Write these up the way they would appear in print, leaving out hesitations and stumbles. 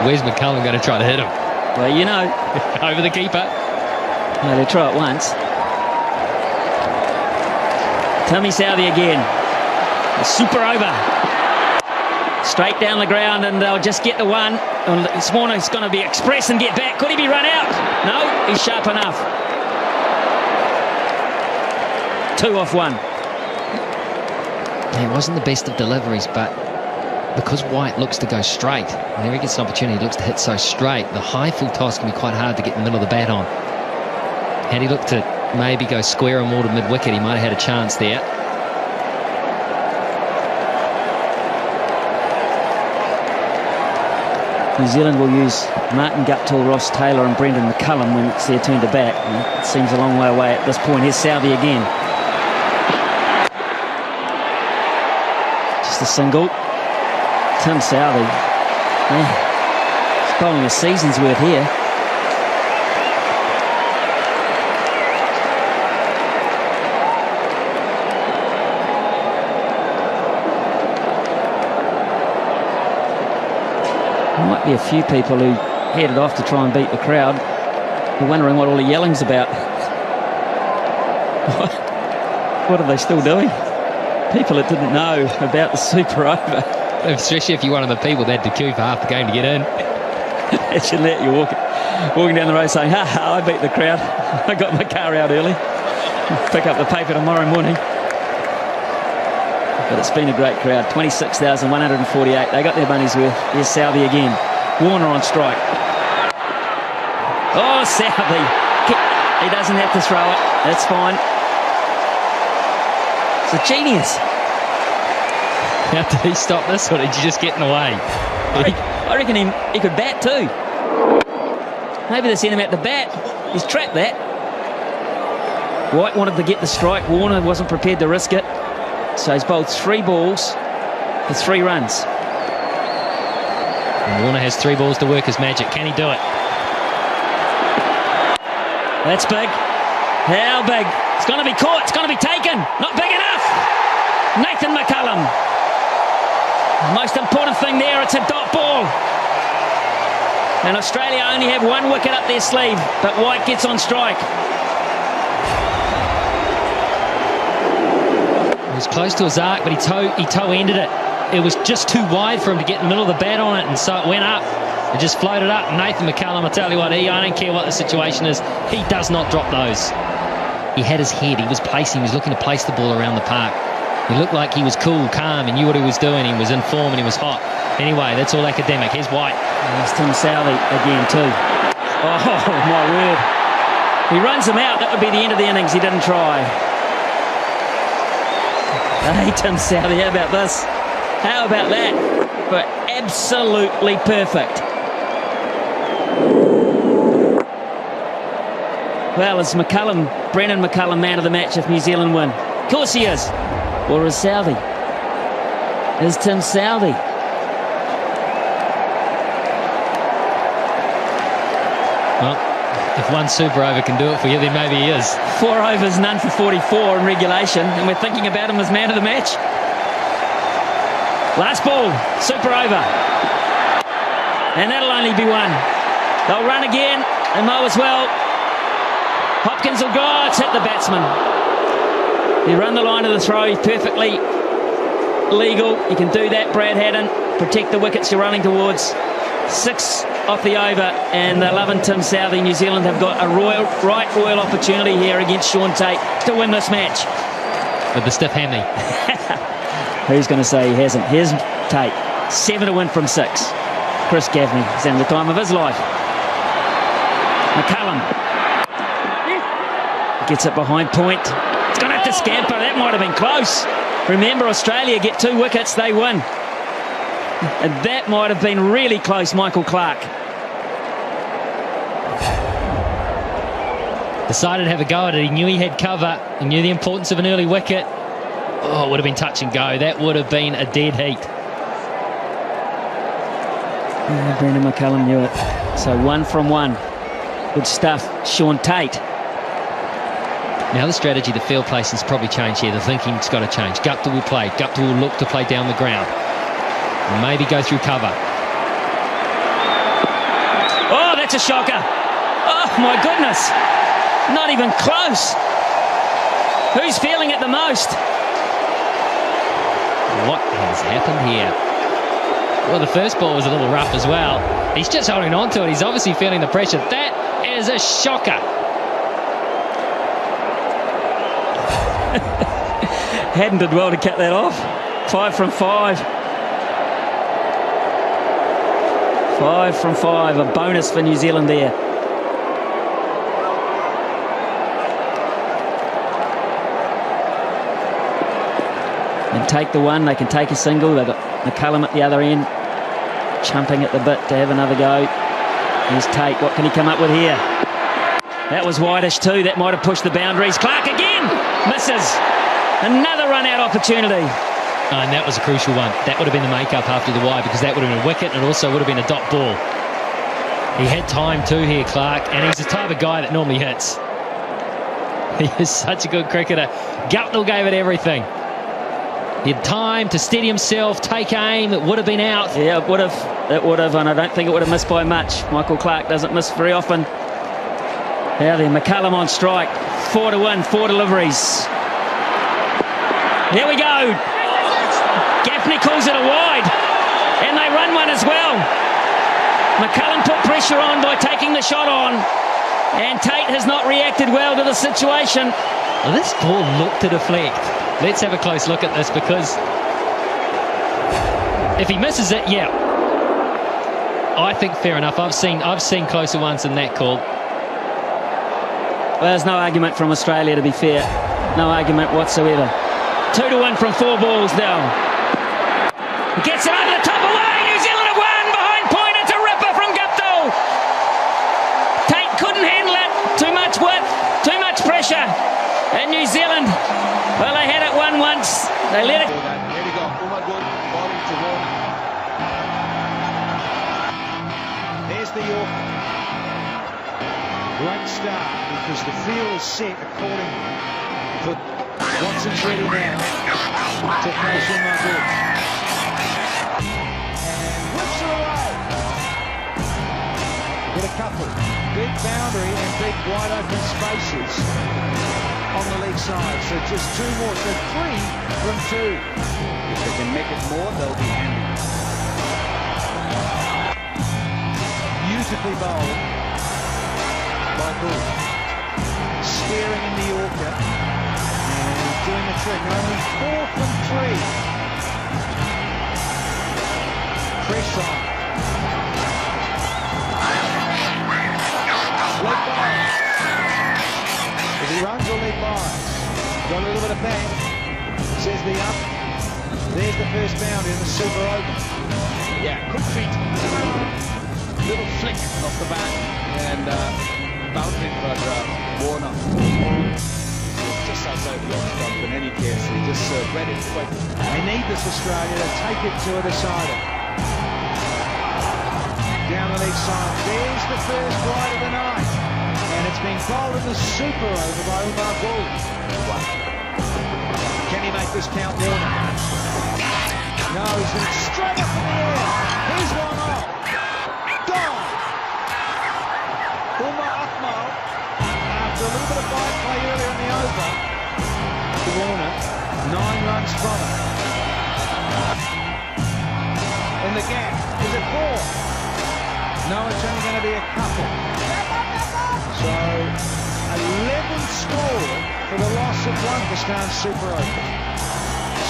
Where's McCullum going to try to hit him? Well, you know. Over the keeper. No, they try it once. Tommy Southey again. A super over. Straight down the ground, and they'll just get the one. And Swanner's going to be express and get back. Could he be run out? No, he's sharp enough. 2 off 1. It wasn't the best of deliveries, but because White looks to go straight, whenever he gets an opportunity, he looks to hit so straight. The high full toss can be quite hard to get in the middle of the bat on. Had he looked to maybe go square or more to mid-wicket, he might have had a chance there. New Zealand will use Martin Guptill, Ross Taylor and Brendan McCullum when it's their turn to bat. And it seems a long way away at this point. Here's Southey again. Just a single. Tim Southey. He's bowling a season's worth here. There might be a few people who headed off to try and beat the crowd. They're wondering what all the yelling's about. What are they still doing? People that didn't know about the super over. Especially if you're one of the people that had to queue for half the game to get in. Imagine that, you're walking down the road saying, ha ha, I beat the crowd. I got my car out early. Pick up the paper tomorrow morning. But it's been a great crowd. 26,148. They got their money's worth. Here's Southey again. Warner on strike. Oh, Southey. He doesn't have to throw it. That's fine. It's a genius. How did he stop this, or did you just get in the way? I reckon he could bat too. Maybe they sent him out to bat. He's trapped that. White wanted to get the strike. Warner wasn't prepared to risk it. So he's bowled 3 balls for 3 runs. And Warner has 3 balls to work his magic. Can he do it? That's big. How big? It's going to be caught. It's going to be taken. Not big enough. Nathan McCullum. Most important thing there, it's a dot ball. And Australia only have 1 wicket up their sleeve, but White gets on strike. It was close to his arc, but he toe-ended it. It was just too wide for him to get in the middle of the bat on it, and so it went up. It just floated up. Nathan McCullum, I tell you what, I don't care what the situation is, he does not drop those. He had his head, he was looking to place the ball around the park. He looked like he was cool, calm, and knew what he was doing. He was in form and he was hot. Anyway, that's all academic. Here's White. There's Tim Southey again too. Oh, my word. He runs him out. That would be the end of the innings. He didn't try. Hey, Tim Southey, how about this? How about that? But absolutely perfect. Well, is Brendan McCullum man of the match if New Zealand win? Of course he is. Or is Southey? Is Tim Southey? Well, if one super over can do it for you, then maybe he is. 4 overs, none for 44 in regulation, and we're thinking about him as man of the match. Last ball, super over. And that'll only be 1. They'll run again, and mow as well. Hopkins will go, it's hit the batsman. You run the line of the throw, he's perfectly legal. You can do that, Brad Haddon. Protect the wickets you're running towards. 6 off the over, and they're loving Tim Southey. New Zealand have got a royal opportunity here against Sean Tate to win this match. With the stiff hammy. Who's going to say he hasn't? Here's Tate. 7 to win from 6. Chris Gaffney is having the time of his life. McCullum gets it behind point. It's going to have to scamper. That might have been close. Remember, Australia get 2 wickets, they win. And that might have been really close, Michael Clark. Decided to have a go at it. He knew he had cover. He knew the importance of an early wicket. Oh, it would have been touch and go. That would have been a dead heat. Yeah, Brendan McCullum knew it. So 1 from 1. Good stuff, Sean Tate. Now the strategy, the field placing's probably changed here. The thinking's got to change. Guptill will play. Guptill will look to play down the ground. And maybe go through cover. Oh, that's a shocker. Oh, my goodness. Not even close. Who's feeling it the most? What has happened here? Well, the first ball was a little rough as well. He's just holding on to it. He's obviously feeling the pressure. That is a shocker. Hadden did well to cut that off. 5 from 5. 5 from 5. A bonus for New Zealand there. And take the one. They can take a single. They've got McCullum at the other end, chumping at the bit to have another go. Here's Tate. What can he come up with here? That was wideish too. That might have pushed the boundaries. Clark again misses. Another run-out opportunity. And that was a crucial one. That would have been the make-up after the wide, because that would have been a wicket and it also would have been a dot ball. He had time too here, Clark, and he's the type of guy that normally hits. He is such a good cricketer. Guptill gave it everything. He had time to steady himself, take aim. It would have been out. Yeah, it would have. It would have, and I don't think it would have missed by much. Michael Clark doesn't miss very often. Now then, McCullum on strike. 4 to 1, 4 deliveries. Here we go. Gaffney calls it a wide, and they run one as well. McCullum put pressure on by taking the shot on, and Tate has not reacted well to the situation. Well, this ball looked to deflect. Let's have a close look at this, because if he misses it, yeah, I think fair enough. I've seen closer ones than that called. Well, there's no argument from Australia, to be fair. No argument whatsoever. 2 to 1 from 4 balls now. He gets it over the top away. New Zealand have won behind point. It's a ripper from Guptill. Tate couldn't handle it. Too much width, too much pressure. And New Zealand, well, they had it won once. They let it. There we go. Bowling to Warner. There's the Yorker. Great start, because the field is set accordingly. But Watson's ready now to throw Shumar good. And whips it away. With a couple. Big boundary and big wide open spaces on the leg side. So just 2 more. So 3 from 2. If they can make it more, they'll be handy. Beautifully bowled by Bull. Steering in the Yorker. And doing the trick. Only 4 from 3. Fresh on. Leg bias. If he runs or leg bias. Got a little bit of bang. Says the up. There's the first boundary in the Superovers. Yeah, quick feet. Little flick off the bat and boundary for Warner. Just outside the off stump in any case. He just read it quick. They need this Australia to take it to a decider. Down the leg side. There's the first wide of the night. And it's been bowled in the Superover by Umar Bull. Can he make this count, Warner? No, he's going straight up in the air. He's one off. Gone. Umar Akmal, after a little bit of bite play earlier in the over, to Warner, 9 runs from it. In the gap, is it 4? No, it's only going to be a couple. So, 11 scored for the loss of 1 for Stan Superovers.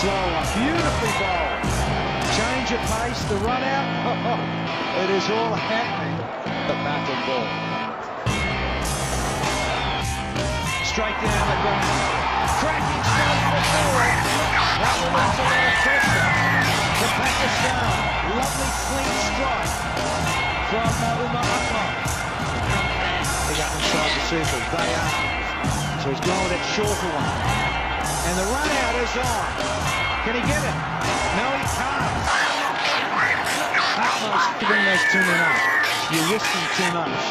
Slow one, beautifully bowled. Change of pace, the run out. It is all happening. The bat and ball. Straight down the ground. Cracking straight to the forward. That will lose a lot of pressure to Pakistan. Lovely clean strike from Umar Akmal. They got inside the circle. They are. So he's gone with that shorter one. And the run out is on. Can he get it? No, he can't. Akmal's giving those too many. You're risking too much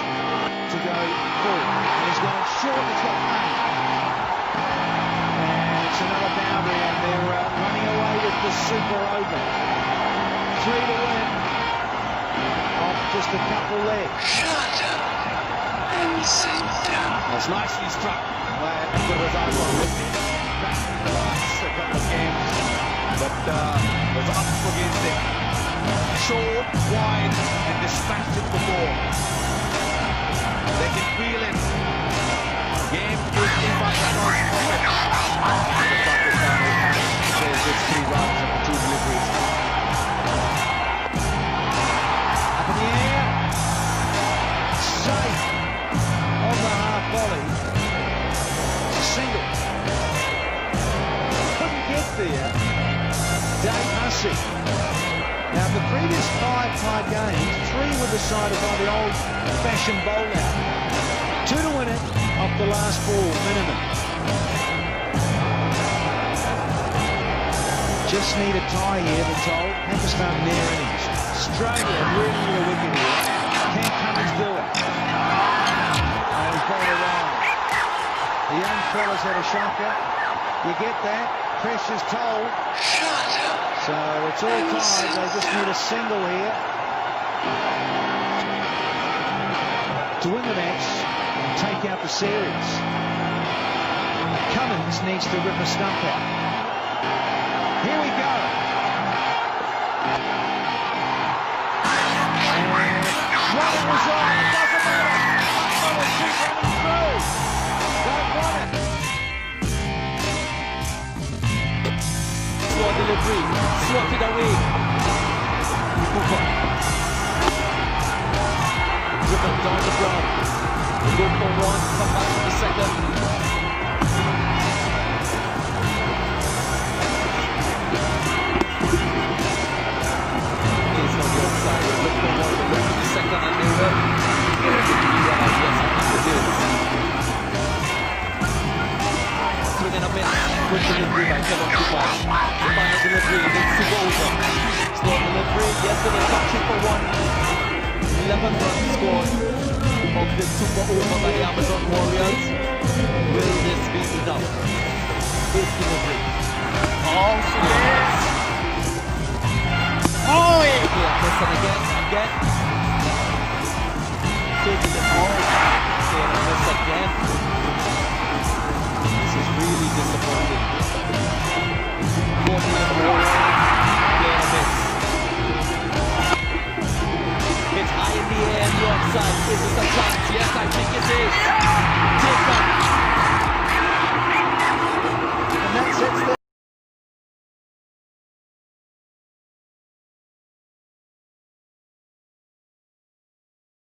to go full. And he's gone short. It's got pain. And it's another boundary, and they're running away with the Superover. 3 to win. Off just a couple there. That's nicely struck by the result of a couple of games, but was up against it. Short, wide, and dispatched it before. They can feel it. Game is in Pakistan's pocket. The Pakistani says it's 3 runs and 2 deliveries. Up in the air. Safe on the half volley. It's a single. Couldn't get there. Dave Hussey. Now, the previous 5 tied games, 3 were decided by the old-fashioned bowl-out. 2 to win it off the last ball, minimum. Just need a tie here, we're told. Pakistan near innings. Australia really need a wicket here. Can Cummins do it? And he's got it wrong. The young fellas had a shocker. You get that? Pressure's told. So it's all tied. They just need a single here to win the match and take out the series. Cummins needs to rip a stump out. Here we go. And running was on. It doesn't matter. I'm going to keep running through. Don't want it. Slow delivery, slotted away. Cooper. Driven down the ground. They go for 1, come back to the second. It's on the outside. They look for 1, they go to the second, and they will. Yes, I think it is. Swinging a bit. Good delivery by Kevin Cooper. The final delivery against Superovers. Slow delivery, yesterday touching for 1. 11 runs scored of the Superovers by the Amazon Warriors. Will this be enough? Good delivery. Oh, yes! Oh, yeah! Listen again. Taking it all. Okay, miss again. This is really disappointing. 14 and 4.